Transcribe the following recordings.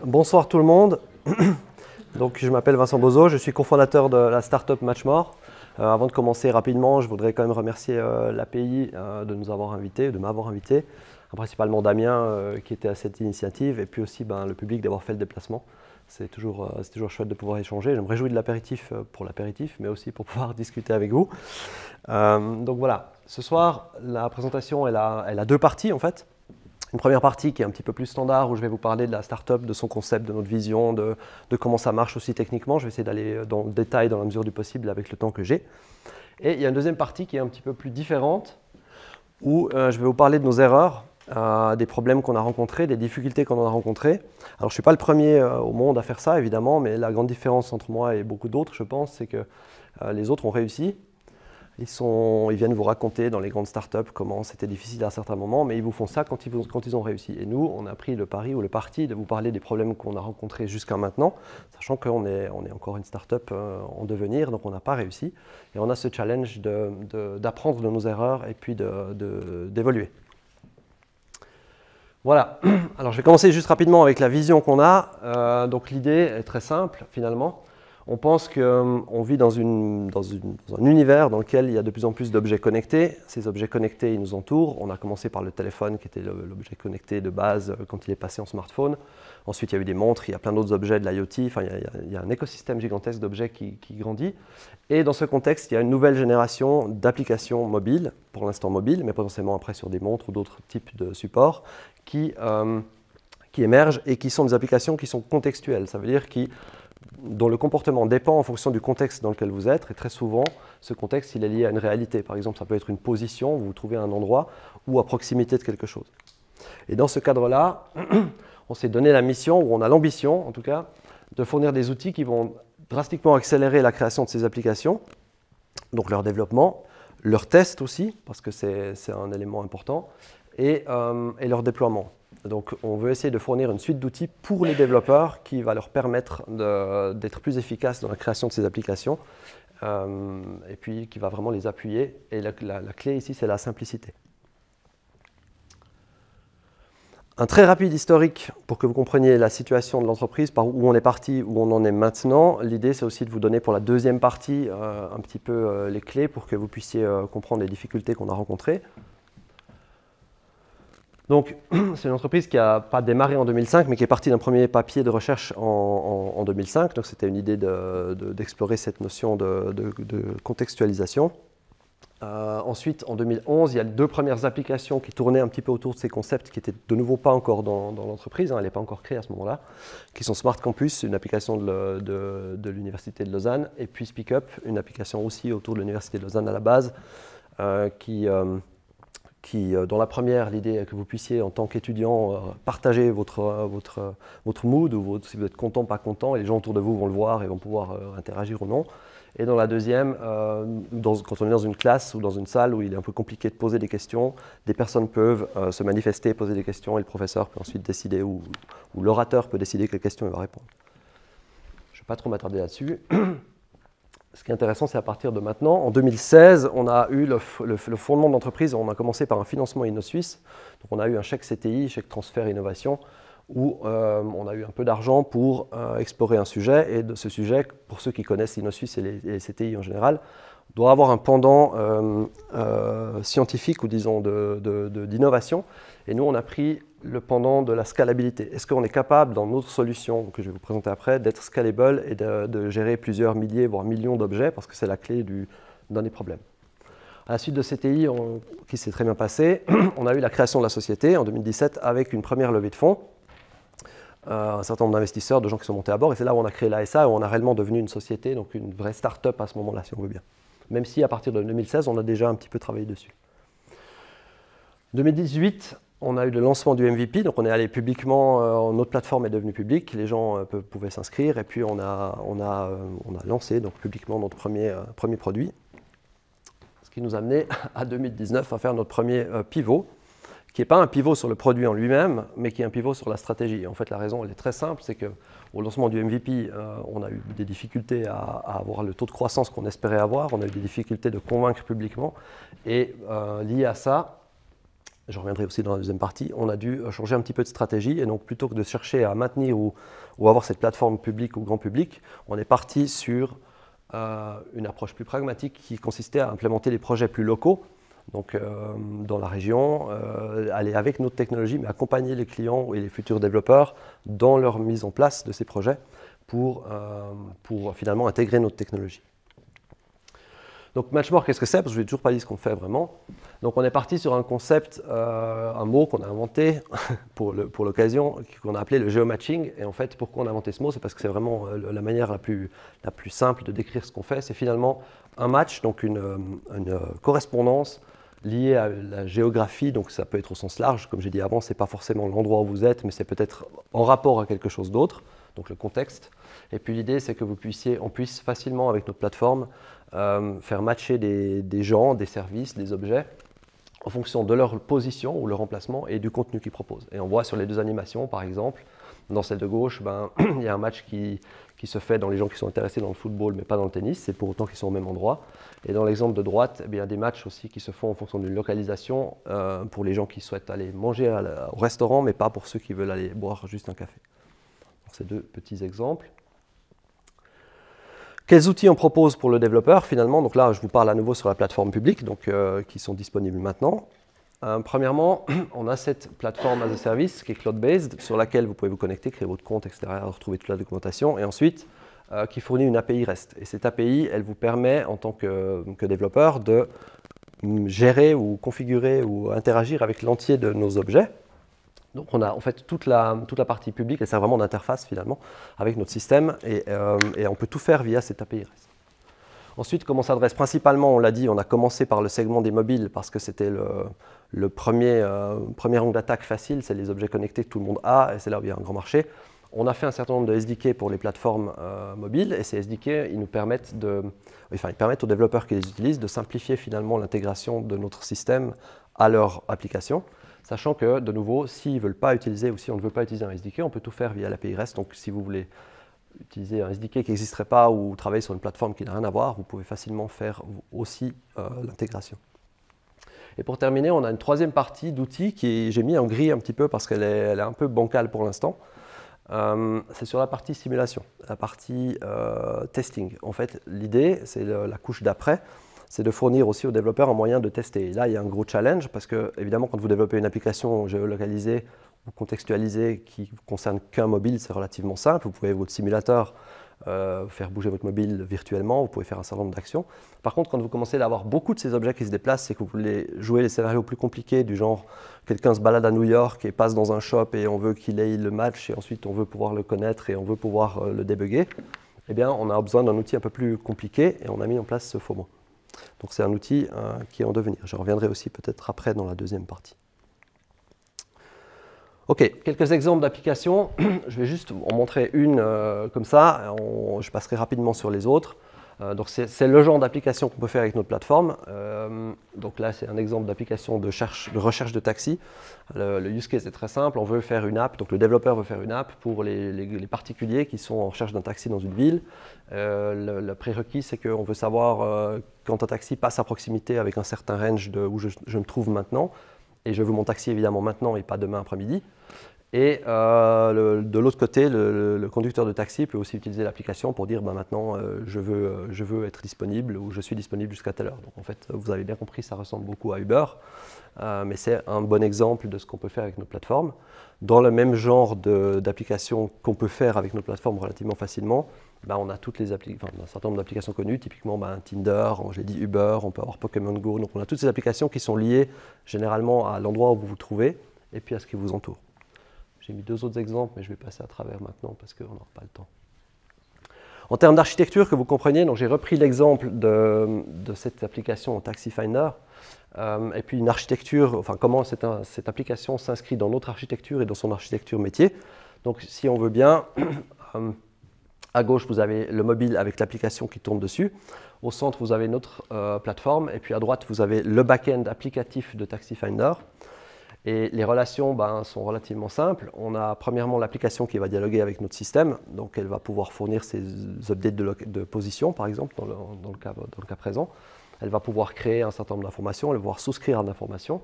Bonsoir tout le monde. Donc, je m'appelle Vincent Bozo, je suis cofondateur de la startup Matchmore. Avant de commencer rapidement, je voudrais quand même remercier l'API de nous avoir invités, de m'avoir invité, principalement Damien qui était à cette initiative, et puis aussi le public d'avoir fait le déplacement. C'est toujours chouette de pouvoir échanger. Je me réjouis de l'apéritif pour l'apéritif, mais aussi pour pouvoir discuter avec vous. Donc voilà, ce soir, la présentation elle a deux parties en fait. Une première partie qui est un petit peu plus standard, où je vais vous parler de la startup, de son concept, de notre vision, de comment ça marche aussi techniquement. Je vais essayer d'aller dans le détail dans la mesure du possible avec le temps que j'ai. Et il y a une deuxième partie qui est un petit peu plus différente, où je vais vous parler de nos erreurs, des problèmes qu'on a rencontrés, des difficultés qu'on a rencontrées. Alors je ne suis pas le premier au monde à faire ça, évidemment, mais la grande différence entre moi et beaucoup d'autres, je pense, c'est que les autres ont réussi. Ils viennent vous raconter dans les grandes startups comment c'était difficile à certains moments, mais ils vous font ça quand ils ont réussi. Et nous, on a pris le pari ou le parti de vous parler des problèmes qu'on a rencontrés jusqu'à maintenant, sachant qu'on est encore une startup en devenir, donc on n'a pas réussi. Et on a ce challenge d'apprendre de nos erreurs et puis d'évoluer. Voilà. Alors je vais commencer juste rapidement avec la vision qu'on a. Donc l'idée est très simple finalement. On pense qu'on vit dans un univers dans lequel il y a de plus en plus d'objets connectés. Ces objets connectés, ils nous entourent. On a commencé par le téléphone qui était l'objet connecté de base quand il est passé en smartphone. Ensuite, il y a eu des montres, il y a plein d'autres objets de l'IoT. Enfin, il y a un écosystème gigantesque d'objets qui grandit. Et dans ce contexte, il y a une nouvelle génération d'applications mobiles, pour l'instant mobiles, mais potentiellement après sur des montres ou d'autres types de supports, qui émergent et qui sont des applications qui sont contextuelles. Ça veut dire dont le comportement dépend en fonction du contexte dans lequel vous êtes, et très souvent, ce contexte il est lié à une réalité. Par exemple, ça peut être une position, vous vous trouvez à un endroit ou à proximité de quelque chose. Et dans ce cadre-là, on s'est donné la mission, ou on a l'ambition en tout cas, de fournir des outils qui vont drastiquement accélérer la création de ces applications, donc leur développement, leur test aussi, parce que c'est un élément important, et leur déploiement. Donc, on veut essayer de fournir une suite d'outils pour les développeurs qui va leur permettre d'être plus efficaces dans la création de ces applications et puis qui va vraiment les appuyer. Et la clé ici, c'est la simplicité. Un très rapide historique pour que vous compreniez la situation de l'entreprise, par où on est parti, où on en est maintenant. L'idée, c'est aussi de vous donner pour la deuxième partie un petit peu les clés pour que vous puissiez comprendre les difficultés qu'on a rencontrées. Donc, c'est une entreprise qui n'a pas démarré en 2005, mais qui est partie d'un premier papier de recherche en 2005. Donc, c'était une idée d'explorer cette notion de contextualisation. Ensuite, en 2011, il y a les deux premières applications qui tournaient un petit peu autour de ces concepts, qui n'étaient de nouveau pas encore dans l'entreprise, elle n'est pas encore créée à ce moment-là, qui sont Smart Campus, une application de l'Université de Lausanne, et puis SpeakUp, une application aussi autour de l'Université de Lausanne à la base, dans la première, l'idée est que vous puissiez, en tant qu'étudiant, partager votre mood, ou si vous êtes content, pas content, et les gens autour de vous vont le voir et vont pouvoir interagir ou non. Et dans la deuxième, quand on est dans une classe ou dans une salle où il est un peu compliqué de poser des questions, des personnes peuvent se manifester, poser des questions, et le professeur peut ensuite décider, ou l'orateur peut décider quelles questions il va répondre. Je ne vais pas trop m'attarder là-dessus. Ce qui est intéressant, c'est à partir de maintenant. En 2016, on a eu le fondement de l'entreprise. On a commencé par un financement InnoSuisse. Donc, on a eu un chèque CTI, chèque transfert innovation, où on a eu un peu d'argent pour explorer un sujet. Et de ce sujet, pour ceux qui connaissent InnoSuisse et les CTI en général, doit avoir un pendant scientifique ou disons d'innovation. Et nous, on a pris le pendant de la scalabilité. Est-ce qu'on est capable, dans notre solution, que je vais vous présenter après, d'être scalable et de gérer plusieurs milliers, voire millions d'objets, parce que c'est la clé d'un des problèmes. À la suite de CTI, qui s'est très bien passé, on a eu la création de la société en 2017 avec une première levée de fonds, un certain nombre d'investisseurs, de gens qui sont montés à bord, et c'est là où on a créé l'ASA, où on a réellement devenu une société, donc une vraie start-up à ce moment-là, si on veut bien. Même si à partir de 2016, on a déjà un petit peu travaillé dessus. 2018, on a eu le lancement du MVP, donc on est allé publiquement, notre plateforme est devenue publique, les gens pouvaient s'inscrire, et puis on a lancé donc, publiquement notre premier produit, ce qui nous a amené à 2019 à faire notre premier pivot, qui n'est pas un pivot sur le produit en lui-même, mais qui est un pivot sur la stratégie. En fait, la raison elle est très simple, c'est qu'au lancement du MVP, on a eu des difficultés à avoir le taux de croissance qu'on espérait avoir, on a eu des difficultés de convaincre publiquement, et lié à ça, je reviendrai aussi dans la deuxième partie, on a dû changer un petit peu de stratégie. Et donc, plutôt que de chercher à maintenir ou avoir cette plateforme publique ou grand public, on est parti sur une approche plus pragmatique qui consistait à implémenter des projets plus locaux, donc dans la région, aller avec notre technologie, mais accompagner les clients et les futurs développeurs dans leur mise en place de ces projets pour finalement intégrer notre technologie. Donc Matchmore, qu'est-ce que c'est? Parce que je ne vous ai toujours pas dit ce qu'on fait vraiment. Donc on est parti sur un concept, un mot qu'on a inventé pour l'occasion, qu'on a appelé le géomatching. Et en fait, pourquoi on a inventé ce mot? C'est parce que c'est vraiment la manière la plus simple de décrire ce qu'on fait. C'est finalement un match, donc une correspondance liée à la géographie. Donc ça peut être au sens large, comme j'ai dit avant, ce n'est pas forcément l'endroit où vous êtes, mais c'est peut-être en rapport à quelque chose d'autre, donc le contexte. Et puis l'idée, c'est que on puisse facilement, avec notre plateforme, faire matcher des gens, des services, des objets en fonction de leur position ou leur emplacement et du contenu qu'ils proposent. Et on voit sur les deux animations, par exemple, dans celle de gauche, il y a un match qui se fait dans les gens qui sont intéressés dans le football, mais pas dans le tennis, c'est pour autant qu'ils sont au même endroit. Et dans l'exemple de droite, il y a des matchs aussi qui se font en fonction d'une localisation pour les gens qui souhaitent aller manger au restaurant, mais pas pour ceux qui veulent aller boire juste un café. Donc, ces deux petits exemples. Quels outils on propose pour le développeur finalement? Donc là, je vous parle à nouveau sur la plateforme publique, donc, qui sont disponibles maintenant. Premièrement, on a cette plateforme as a service qui est cloud-based, sur laquelle vous pouvez vous connecter, créer votre compte, etc., retrouver toute la documentation, et ensuite qui fournit une API REST. Et cette API, elle vous permet en tant que développeur de gérer ou configurer ou interagir avec l'entier de nos objets. Donc on a en fait toute la partie publique, elle sert vraiment d'interface finalement avec notre système et on peut tout faire via cette API REST. Ensuite, comme on s'adresse principalement, on l'a dit, on a commencé par le segment des mobiles parce que c'était le premier angle d'attaque facile, c'est les objets connectés que tout le monde a et c'est là où il y a un grand marché. On a fait un certain nombre de SDK pour les plateformes mobiles et ces SDK, ils permettent aux développeurs qui les utilisent de simplifier finalement l'intégration de notre système à leur application. Sachant que, de nouveau, s'ils ne veulent pas utiliser ou si on ne veut pas utiliser un SDK, on peut tout faire via l'API REST. Donc, si vous voulez utiliser un SDK qui n'existerait pas ou travailler sur une plateforme qui n'a rien à voir, vous pouvez facilement faire aussi l'intégration. Et pour terminer, on a une troisième partie d'outils qui j'ai mis en gris un petit peu parce qu'elle est un peu bancale pour l'instant. C'est sur la partie simulation, la partie testing. En fait, l'idée, c'est la couche d'après. C'est de fournir aussi aux développeurs un moyen de tester. Et là, il y a un gros challenge parce que, évidemment, quand vous développez une application géolocalisée ou contextualisée qui ne concerne qu'un mobile, c'est relativement simple. Vous pouvez, votre simulateur, faire bouger votre mobile virtuellement, vous pouvez faire un certain nombre d'actions. Par contre, quand vous commencez à avoir beaucoup de ces objets qui se déplacent, c'est que vous voulez jouer les scénarios plus compliqués, du genre quelqu'un se balade à New York et passe dans un shop et on veut qu'il ait le match et ensuite on veut pouvoir le connaître et on veut pouvoir le débugger. Eh bien, on a besoin d'un outil un peu plus compliqué et on a mis en place ce FOMO. Donc c'est un outil qui est en devenir. Je reviendrai aussi peut-être après dans la deuxième partie. Ok, quelques exemples d'applications. Je vais juste en montrer une comme ça. Je passerai rapidement sur les autres. Donc c'est le genre d'application qu'on peut faire avec notre plateforme. Donc là, c'est un exemple d'application de recherche de taxi. Le use case est très simple. On veut faire une app, donc le développeur veut faire une app pour les particuliers qui sont en recherche d'un taxi dans une ville. Le prérequis, c'est qu'on veut savoir quand un taxi passe à proximité avec un certain range où je me trouve maintenant. Et je veux mon taxi évidemment maintenant et pas demain après-midi. Et de l'autre côté, le conducteur de taxi peut aussi utiliser l'application pour dire maintenant je veux être disponible ou je suis disponible jusqu'à telle heure. Donc en fait, vous avez bien compris, ça ressemble beaucoup à Uber, mais c'est un bon exemple de ce qu'on peut faire avec notre plateforme. Dans le même genre d'applications qu'on peut faire avec notre plateforme relativement facilement, on a toutes un certain nombre d'applications connues, typiquement Tinder, j'ai dit Uber, on peut avoir Pokémon Go. Donc on a toutes ces applications qui sont liées généralement à l'endroit où vous vous trouvez et puis à ce qui vous entoure. J'ai mis deux autres exemples, mais je vais passer à travers maintenant parce qu'on n'aura pas le temps. En termes d'architecture, que vous compreniez, j'ai repris l'exemple de cette application Taxi Finder, et puis une architecture, enfin comment cette application s'inscrit dans notre architecture et dans son architecture métier. Donc si on veut bien, à gauche vous avez le mobile avec l'application qui tourne dessus, au centre vous avez notre plateforme, et puis à droite vous avez le back-end applicatif de Taxi Finder. Et les relations sont relativement simples. On a premièrement l'application qui va dialoguer avec notre système, donc elle va pouvoir fournir ses updates de position, par exemple, dans le cas présent. Elle va pouvoir créer un certain nombre d'informations, elle va pouvoir souscrire à l'information.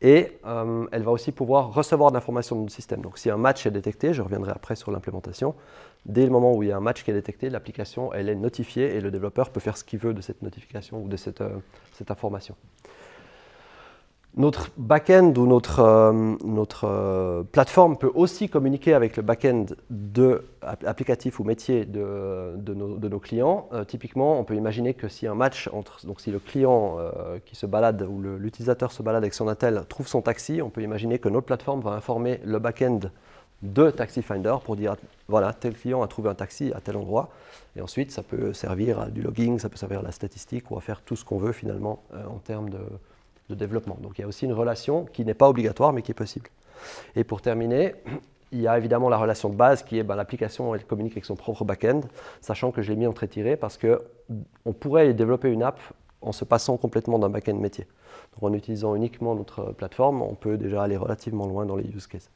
Et elle va aussi pouvoir recevoir de l'information de notre système. Donc si un match est détecté, je reviendrai après sur l'implémentation, dès le moment où il y a un match qui est détecté, l'application elle est notifiée et le développeur peut faire ce qu'il veut de cette notification ou de cette information. Notre back-end ou notre plateforme peut aussi communiquer avec le back-end applicatif ou métier de nos clients. Typiquement, on peut imaginer que si un match donc si le client qui se balade ou l'utilisateur se balade avec son attel trouve son taxi, on peut imaginer que notre plateforme va informer le back-end de Taxi Finder pour dire voilà, tel client a trouvé un taxi à tel endroit. Et ensuite, ça peut servir à du logging, ça peut servir à la statistique ou à faire tout ce qu'on veut finalement en termes de développement. Donc il y a aussi une relation qui n'est pas obligatoire mais qui est possible. Et pour terminer, il y a évidemment la relation de base qui est l'application, elle communique avec son propre back-end, sachant que je l'ai mis en trait tiré parce qu'on pourrait développer une app en se passant complètement d'un back-end métier. Donc en utilisant uniquement notre plateforme, on peut déjà aller relativement loin dans les use cases.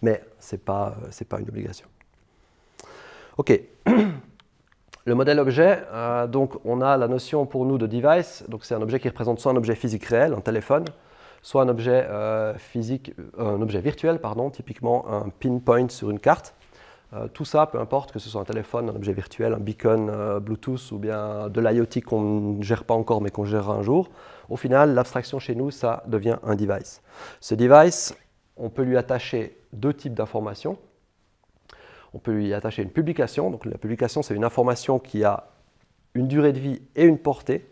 Mais ce n'est pas une obligation. OK. Le modèle objet, donc on a la notion pour nous de device, donc c'est un objet qui représente soit un objet physique réel, un téléphone, soit un objet virtuel, pardon, typiquement un pinpoint sur une carte. Tout ça, peu importe que ce soit un téléphone, un objet virtuel, un beacon Bluetooth ou bien de l'IoT qu'on ne gère pas encore mais qu'on gérera un jour, au final, l'abstraction chez nous, ça devient un device. Ce device, on peut lui attacher deux types d'informations. On peut lui attacher une publication. Donc la publication, c'est une information qui a une durée de vie et une portée.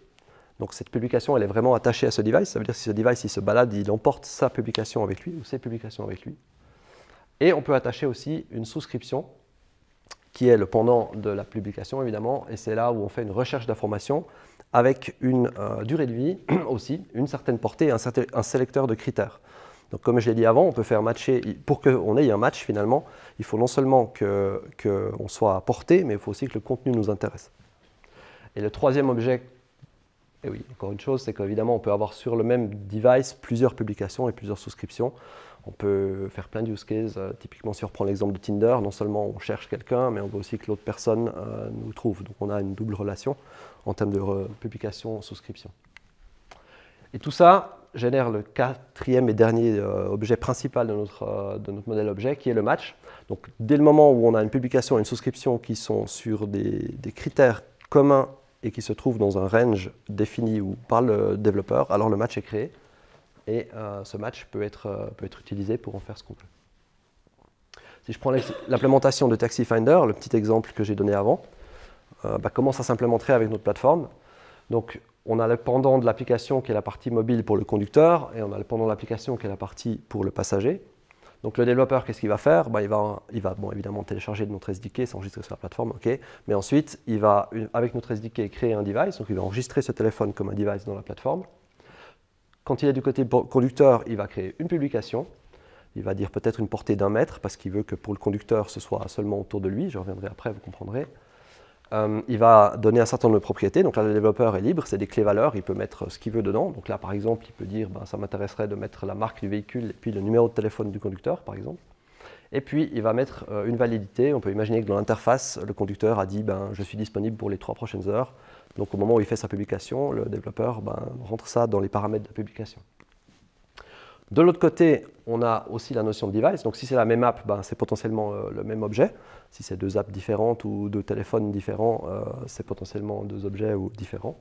Donc cette publication, elle est vraiment attachée à ce device. Ça veut dire que si ce device il se balade, il emporte sa publication avec lui ou ses publications avec lui. Et on peut attacher aussi une souscription qui est le pendant de la publication, évidemment. Et c'est là où on fait une recherche d'informations avec une durée de vie aussi, une certaine portée et un sélecteur de critères. Donc, comme je l'ai dit avant, on peut faire matcher, pour qu'on ait un match finalement, il faut non seulement qu'on soit à portée, mais il faut aussi que le contenu nous intéresse. Et le troisième objet, et oui, encore une chose, c'est qu'évidemment, on peut avoir sur le même device plusieurs publications et plusieurs souscriptions. On peut faire plein de use cases. Typiquement, si on reprend l'exemple de Tinder, non seulement on cherche quelqu'un, mais on veut aussi que l'autre personne nous trouve. Donc, on a une double relation en termes de publication, souscription. Et tout ça génère le quatrième et dernier objet principal de notre modèle objet, qui est le match. Donc, dès le moment où on a une publication et une souscription qui sont sur des critères communs et qui se trouvent dans un range défini par le développeur, alors le match est créé. Et ce match peut être utilisé pour en faire ce qu'on veut. Si je prends l'implémentation de Taxi Finder, le petit exemple que j'ai donné avant, comment ça s'implémenterait avec notre plateforme. Donc, on a le pendant de l'application qui est la partie mobile pour le conducteur et on a le pendant de l'application qui est la partie pour le passager. Donc le développeur, qu'est-ce qu'il va faire? Il va évidemment télécharger notre SDK, s'enregistrer sur la plateforme, ok. Mais ensuite, il va, avec notre SDK, créer un device. Donc il va enregistrer ce téléphone comme un device dans la plateforme. Quand il est du côté conducteur, il va créer une publication. Il va dire peut-être une portée d'1 mètre parce qu'il veut que pour le conducteur, ce soit seulement autour de lui. Je reviendrai après, vous comprendrez. Il va donner un certain nombre de propriétés. Donc là, le développeur est libre, c'est des clés valeurs, il peut mettre ce qu'il veut dedans. Donc là, par exemple, il peut dire ça m'intéresserait de mettre la marque du véhicule et puis le numéro de téléphone du conducteur, par exemple. Et puis, il va mettre une validité. On peut imaginer que dans l'interface, le conducteur a dit je suis disponible pour les 3 prochaines heures. Donc au moment où il fait sa publication, le développeur rentre ça dans les paramètres de publication. De l'autre côté, on a aussi la notion de device. Donc si c'est la même app, c'est potentiellement le même objet. Si c'est 2 apps différentes ou 2 téléphones différents, c'est potentiellement 2 objets ou différents.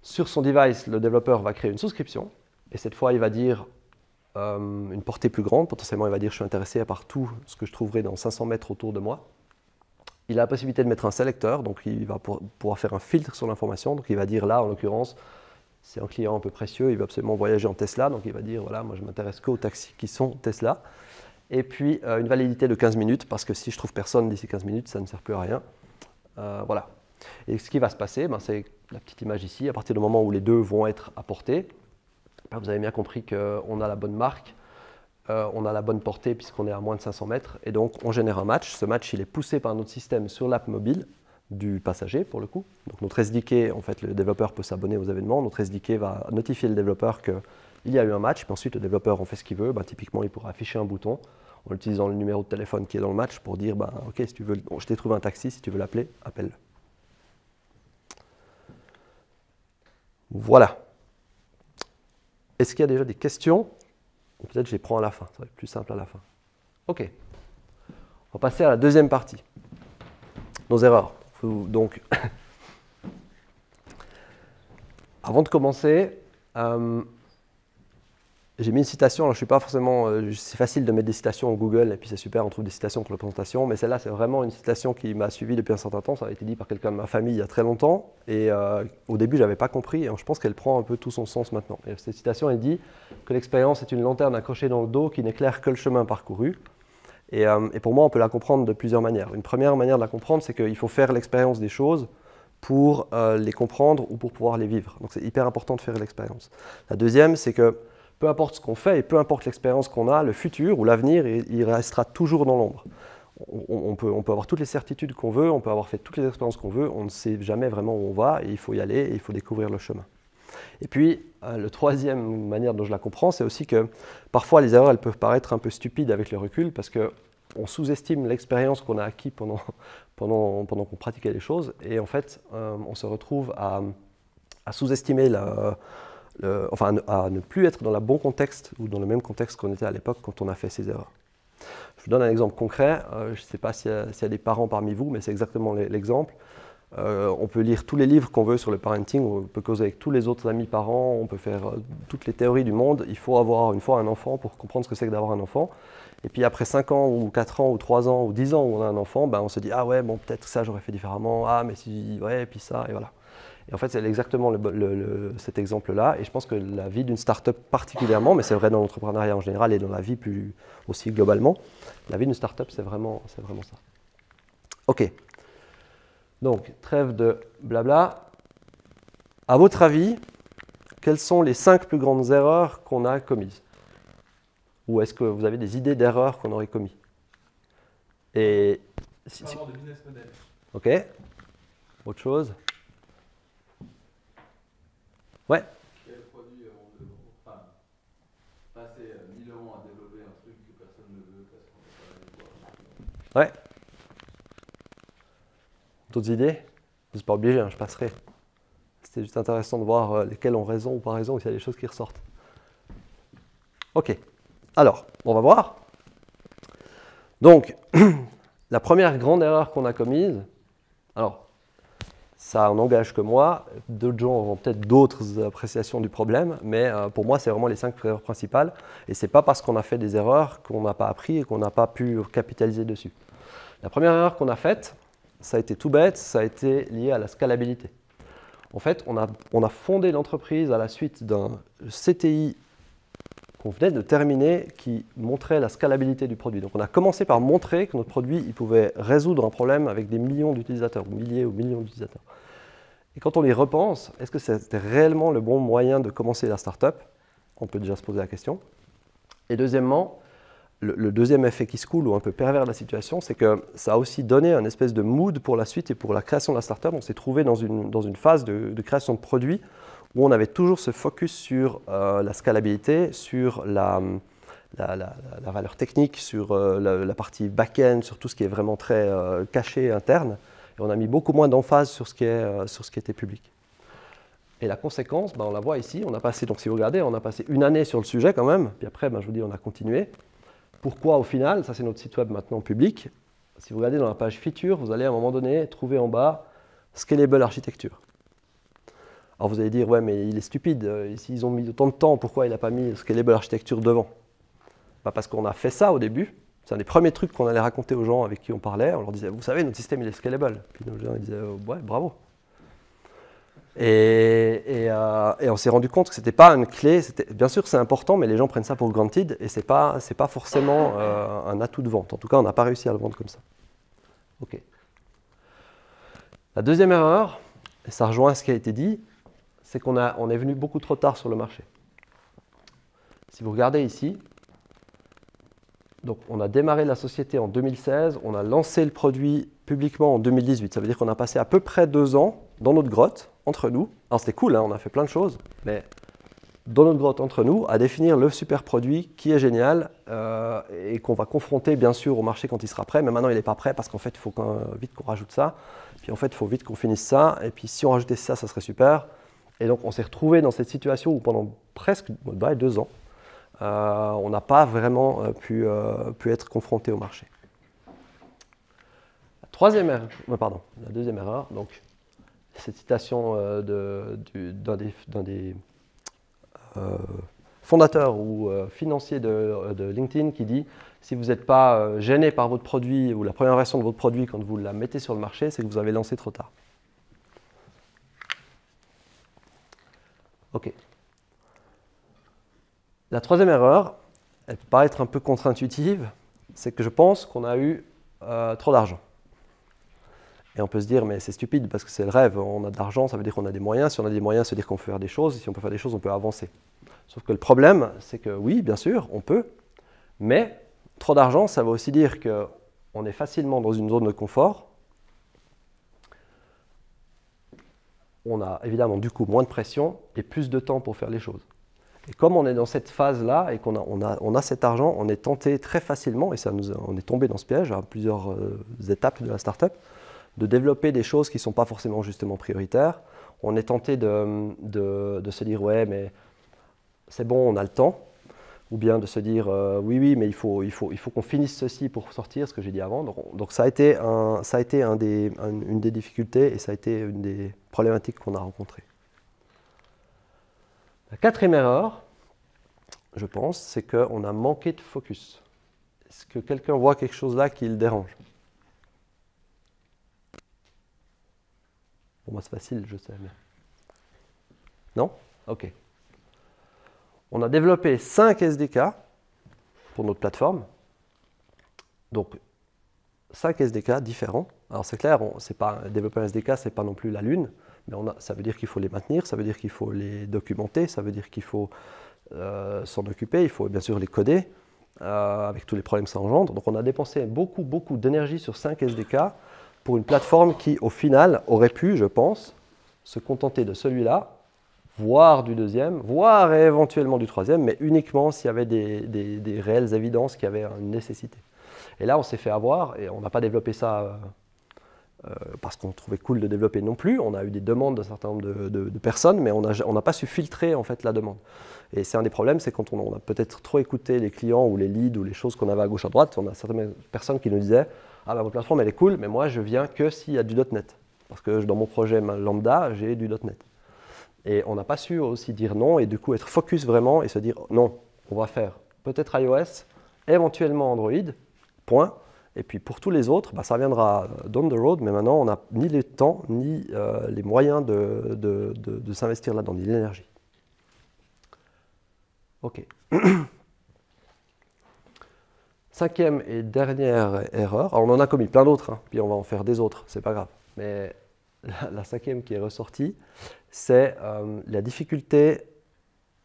Sur son device, le développeur va créer une souscription. Et cette fois, il va dire une portée plus grande. Potentiellement, il va dire je suis intéressé par tout ce que je trouverai dans 500 mètres autour de moi. Il a la possibilité de mettre un sélecteur. Donc il va pouvoir faire un filtre sur l'information. Donc il va dire là, en l'occurrence, c'est un client un peu précieux, il veut absolument voyager en Tesla, donc il va dire, voilà, moi je m'intéresse qu'aux taxis qui sont Tesla. Et puis une validité de 15 minutes, parce que si je trouve personne d'ici 15 minutes, ça ne sert plus à rien. Voilà. Et ce qui va se passer, c'est la petite image ici, à partir du moment où les deux vont être apportés, vous avez bien compris qu'on a la bonne marque, on a la bonne portée puisqu'on est à moins de 500 mètres, et donc on génère un match. Ce match, il est poussé par notre système sur l'app mobile du passager pour le coup. Donc notre SDK, en fait, le développeur peut s'abonner aux événements. Notre SDK va notifier le développeur qu'il y a eu un match. Puis ensuite, le développeur en fait ce qu'il veut. Typiquement, il pourra afficher un bouton en utilisant le numéro de téléphone qui est dans le match pour dire ok, si tu veux, je t'ai trouvé un taxi, si tu veux l'appeler, appelle-le. Voilà. Est-ce qu'il y a déjà des questions? Peut-être je les prends à la fin, ça va être plus simple à la fin. Ok. On va passer à la deuxième partie. Nos erreurs. Donc, avant de commencer, j'ai mis une citation. Alors, je suis pas forcément. C'est facile de mettre des citations au Google et puis c'est super, on trouve des citations pour la présentation. Mais celle-là, c'est vraiment une citation qui m'a suivi depuis un certain temps. Ça a été dit par quelqu'un de ma famille il y a très longtemps. Et au début, je n'avais pas compris. Et je pense qu'elle prend un peu tout son sens maintenant. Et cette citation, elle dit que l'expérience est une lanterne accrochée dans le dos qui n'éclaire que le chemin parcouru. Et pour moi, on peut la comprendre de plusieurs manières. Une première manière de la comprendre, c'est qu'il faut faire l'expérience des choses pour les comprendre ou pour pouvoir les vivre. Donc, c'est hyper important de faire l'expérience. La deuxième, c'est que peu importe ce qu'on fait et peu importe l'expérience qu'on a, le futur ou l'avenir, il restera toujours dans l'ombre. On peut avoir toutes les certitudes qu'on veut, on peut avoir fait toutes les expériences qu'on veut, on ne sait jamais vraiment où on va et il faut y aller et il faut découvrir le chemin. Et puis, la troisième manière dont je la comprends, c'est aussi que parfois les erreurs elles peuvent paraître un peu stupides avec le recul parce qu'on sous-estime l'expérience qu'on a acquis pendant qu'on pratiquait les choses et en fait, on se retrouve à sous-estimer enfin à ne plus être dans le bon contexte ou dans le même contexte qu'on était à l'époque quand on a fait ces erreurs. Je vous donne un exemple concret, je ne sais pas s'il y a des parents parmi vous, mais c'est exactement l'exemple. On peut lire tous les livres qu'on veut sur le parenting, on peut causer avec tous les autres amis parents, on peut faire toutes les théories du monde. Il faut avoir une fois un enfant pour comprendre ce que c'est que d'avoir un enfant. Et puis après 5 ans ou 4 ans ou 3 ans ou 10 ans où on a un enfant, ben on se dit « Ah ouais, bon peut-être ça j'aurais fait différemment, ah mais si, ouais, et puis ça, et voilà ». Et en fait, c'est exactement cet exemple-là. Et je pense que la vie d'une start-up particulièrement, mais c'est vrai dans l'entrepreneuriat en général et dans la vie plus aussi globalement, la vie d'une start-up, c'est vraiment ça. Ok. Donc, trêve de blabla. À votre avis, quelles sont les 5 plus grandes erreurs qu'on a commises? Ou est-ce que vous avez des idées d'erreurs qu'on aurait commises? Et Changement de business model. Ok. Autre chose? Ouais. Quel produit enfin, passer 1000 € à développer un truc que personne ne veut parce qu'on n'est pas allé voir. Ouais. D'autres idées? Vous n'êtes pas obligé, hein, je passerai. C'était juste intéressant de voir lesquelles ont raison ou pas raison, s'il y a des choses qui ressortent. Ok. Alors, on va voir. Donc, la première grande erreur qu'on a commise, alors, ça n'engage que moi, d'autres gens auront peut-être d'autres appréciations du problème, mais pour moi, c'est vraiment les 5 erreurs principales. Et ce n'est pas parce qu'on a fait des erreurs qu'on n'a pas appris et qu'on n'a pas pu capitaliser dessus. La première erreur qu'on a faite, ça a été tout bête, ça a été lié à la scalabilité. En fait, on a fondé l'entreprise à la suite d'un CTI qu'on venait de terminer qui montrait la scalabilité du produit. Donc on a commencé par montrer que notre produit il pouvait résoudre un problème avec des millions d'utilisateurs, milliers ou millions d'utilisateurs. Et quand on y repense, est-ce que c'était réellement le bon moyen de commencer la startup? On peut déjà se poser la question. Et deuxièmement, le deuxième effet qui se coule ou un peu pervers de la situation, c'est que ça a aussi donné un espèce de mood pour la suite et pour la création de la startup. On s'est trouvé dans une phase de création de produits où on avait toujours ce focus sur la scalabilité, sur la valeur technique, sur la partie back-end, sur tout ce qui est vraiment très caché, interne. Et on a mis beaucoup moins d'emphase sur ce qui était public. Et la conséquence, on la voit ici. On a passé, donc si vous regardez, on a passé une année sur le sujet quand même. Puis après, je vous dis, on a continué. Pourquoi au final? Ça, c'est notre site web maintenant public. Si vous regardez dans la page feature, vous allez à un moment donné trouver en bas Scalable Architecture. Alors vous allez dire, ouais, mais il est stupide. S'ils ont mis autant de temps, pourquoi il n'a pas mis Scalable Architecture devant? Parce qu'on a fait ça au début. C'est un des premiers trucs qu'on allait raconter aux gens avec qui on parlait. On leur disait, vous savez, notre système, il est scalable. Puis nos gens ils disaient, ouais, bravo. Et on s'est rendu compte que ce n'était pas une clé. Bien sûr, c'est important, mais les gens prennent ça pour granted et ce n'est pas forcément un atout de vente. En tout cas, on n'a pas réussi à le vendre comme ça. Ok. La deuxième erreur, et ça rejoint ce qui a été dit, c'est qu'on est venu beaucoup trop tard sur le marché. Si vous regardez ici, donc on a démarré la société en 2016, on a lancé le produit publiquement en 2018. Ça veut dire qu'on a passé à peu près 2 ans dans notre grotte, entre nous. Alors c'était cool, hein, on a fait plein de choses, mais dans notre grotte, entre nous, à définir le super produit qui est génial et qu'on va confronter bien sûr au marché quand il sera prêt. Mais maintenant, il n'est pas prêt parce qu'en fait, il faut vite qu'on rajoute ça. Puis en fait, il faut vite qu'on finisse ça. Et puis si on rajoutait ça, ça serait super. Et donc on s'est retrouvé dans cette situation où pendant presque 2 ans, on n'a pas vraiment pu être confronté au marché. La deuxième erreur, donc cette citation d'un des fondateur ou financier de LinkedIn qui dit « Si vous n'êtes pas gêné par votre produit ou la première version de votre produit quand vous la mettez sur le marché, c'est que vous avez lancé trop tard. » Ok. La troisième erreur, elle peut paraître un peu contre-intuitive, c'est que je pense qu'on a eu trop d'argent. Et on peut se dire, mais c'est stupide parce que c'est le rêve, on a de l'argent, ça veut dire qu'on a des moyens. Si on a des moyens, ça veut dire qu'on peut faire des choses. Et si on peut faire des choses, on peut avancer. Sauf que le problème, c'est que oui, bien sûr, on peut, mais trop d'argent, ça veut aussi dire qu'on est facilement dans une zone de confort. On a évidemment du coup moins de pression et plus de temps pour faire les choses. Et comme on est dans cette phase-là et qu'on a cet argent, on est tenté très facilement, et on est tombé dans ce piège à plusieurs étapes de la start-up, de développer des choses qui ne sont pas forcément justement prioritaires. On est tenté de se dire « ouais, mais c'est bon, on a le temps », ou bien de se dire « oui, mais il faut qu'on finisse ceci pour sortir », ce que j'ai dit avant. Donc ça a été, une des difficultés et ça a été une des problématiques qu'on a rencontrées. La quatrième erreur, je pense, c'est qu'on a manqué de focus. Est-ce que quelqu'un voit quelque chose là qui le dérange? Pour moi, c'est facile, je sais. Mais... Non? Ok. On a développé 5 SDK pour notre plateforme. Donc, 5 SDK différents. Alors, c'est clair, développer un SDK, ce n'est pas non plus la lune. Mais ça veut dire qu'il faut les maintenir, ça veut dire qu'il faut les documenter, ça veut dire qu'il faut s'en occuper, il faut bien sûr les coder avec tous les problèmes que ça engendre. Donc on a dépensé beaucoup d'énergie sur 5 SDK pour une plateforme qui, au final, aurait pu, je pense, se contenter de celui-là, voire du deuxième, voire éventuellement du troisième, mais uniquement s'il y avait des réelles évidences qu'il y avait une nécessité. Et là, on s'est fait avoir et on n'a pas développé ça parce qu'on trouvait cool de développer non plus. On a eu des demandes d'un certain nombre de personnes, mais on n'a pas su filtrer en fait la demande. Et c'est un des problèmes, c'est quand on a peut-être trop écouté les clients ou les leads ou les choses qu'on avait à gauche à droite, on a certaines personnes qui nous disaient « Ah, bah, votre plateforme elle est cool, mais moi je viens que s'il y a du .NET. Parce que dans mon projet lambda, j'ai du .NET. » Et on n'a pas su aussi dire non et du coup être focus vraiment et se dire « Non, on va faire peut-être iOS, éventuellement Android, point. » Et puis pour tous les autres, bah, ça viendra down the road, mais maintenant on n'a ni le temps, ni les moyens de s'investir là-dedans, ni l'énergie. Ok. Cinquième et dernière erreur, alors on en a commis plein d'autres, hein, puis on va en faire des autres, c'est pas grave. Mais la cinquième qui est ressortie, c'est la difficulté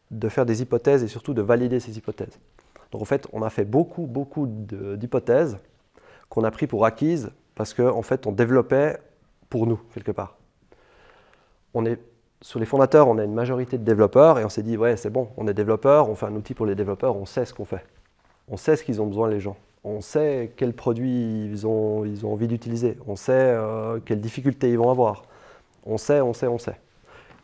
de faire des hypothèses et surtout de valider ces hypothèses. Donc en fait, on a fait beaucoup d'hypothèses qu'on a pris pour acquises parce qu'en fait, on développait pour nous, quelque part. Sur les fondateurs, on a une majorité de développeurs et on s'est dit, ouais, c'est bon, on est développeurs, on fait un outil pour les développeurs, on sait ce qu'on fait. On sait ce qu'ils ont besoin, les gens. On sait quels produits ils ont envie d'utiliser. On sait quelles difficultés ils vont avoir. On sait.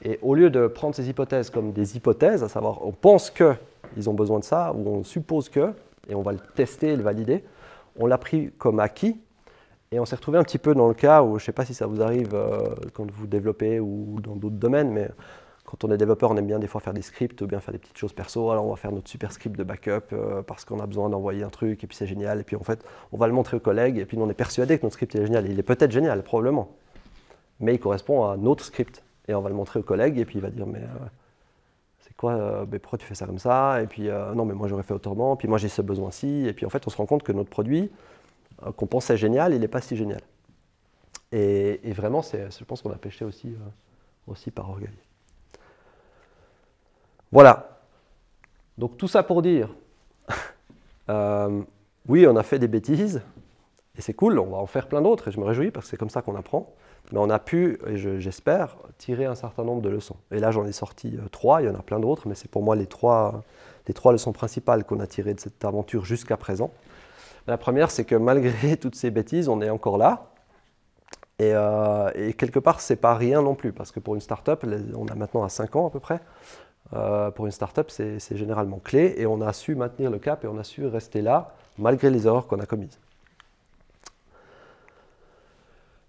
Et au lieu de prendre ces hypothèses comme des hypothèses, à savoir, on pense qu'ils ont besoin de ça, ou on suppose que, et on va le tester et le valider, on l'a pris comme acquis, et on s'est retrouvé un petit peu dans le cas où, je ne sais pas si ça vous arrive quand vous développez ou dans d'autres domaines, mais quand on est développeur, on aime bien des fois faire des scripts ou bien faire des petites choses perso. Alors on va faire notre super script de backup parce qu'on a besoin d'envoyer un truc, et puis c'est génial, et puis en fait, on va le montrer aux collègues, et puis on est persuadé que notre script est génial. Et il est peut-être génial, probablement, mais il correspond à notre script, et on va le montrer aux collègues, et puis il va dire, mais c'est quoi, mais pourquoi tu fais ça comme ça? Et puis non, mais moi j'aurais fait autrement, puis moi j'ai ce besoin-ci, et puis en fait on se rend compte que notre produit, qu'on pensait génial, il n'est pas si génial. Et vraiment, je pense qu'on a péché aussi par orgueil. Voilà. Donc tout ça pour dire, oui, on a fait des bêtises, et c'est cool, on va en faire plein d'autres, et je me réjouis parce que c'est comme ça qu'on apprend. Mais on a pu, et j'espère, tirer un certain nombre de leçons. Et là, j'en ai sorti 3, il y en a plein d'autres, mais c'est pour moi les trois leçons principales qu'on a tirées de cette aventure jusqu'à présent. La première, c'est que malgré toutes ces bêtises, on est encore là. Et quelque part, ce n'est pas rien non plus, parce que pour une startup, on a maintenant à 5 ans à peu près. Pour une startup, c'est généralement clé, et on a su maintenir le cap et on a su rester là, malgré les erreurs qu'on a commises.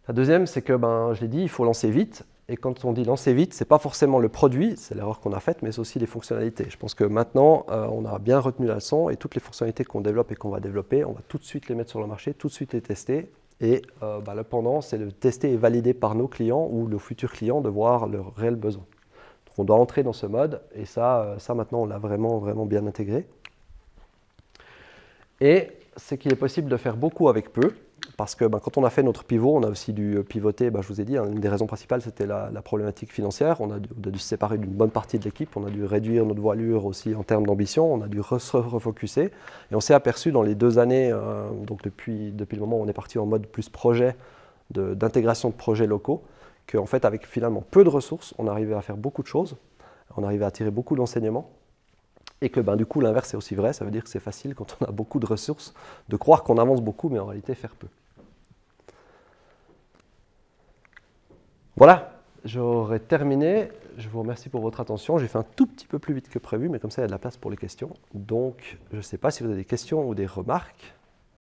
La deuxième, c'est que, je l'ai dit, il faut lancer vite. Et quand on dit lancer vite, ce n'est pas forcément le produit, c'est l'erreur qu'on a faite, mais c'est aussi les fonctionnalités. Je pense que maintenant, on a bien retenu la leçon, et toutes les fonctionnalités qu'on développe et qu'on va développer, on va tout de suite les mettre sur le marché, tout de suite les tester. Et le pendant, c'est le tester et valider par nos clients ou nos futurs clients de voir leurs réels besoins. Donc on doit entrer dans ce mode, et ça maintenant, on l'a vraiment, vraiment bien intégré. Et c'est qu'il est possible de faire beaucoup avec peu. Parce que quand on a fait notre pivot, on a aussi dû pivoter, je vous ai dit, une des raisons principales, c'était la problématique financière. On a dû se séparer d'une bonne partie de l'équipe, on a dû réduire notre voilure aussi en termes d'ambition, on a dû se refocuser. Et on s'est aperçu dans les 2 années, donc depuis le moment où on est parti en mode plus projet, d'intégration de projets locaux, qu'en fait, avec finalement peu de ressources, on arrivait à faire beaucoup de choses, on arrivait à tirer beaucoup d'enseignements. Et que du coup, l'inverse est aussi vrai, ça veut dire que c'est facile quand on a beaucoup de ressources de croire qu'on avance beaucoup, mais en réalité faire peu. Voilà, j'aurais terminé. Je vous remercie pour votre attention. J'ai fait un tout petit peu plus vite que prévu, mais comme ça, il y a de la place pour les questions. Donc, je ne sais pas si vous avez des questions ou des remarques.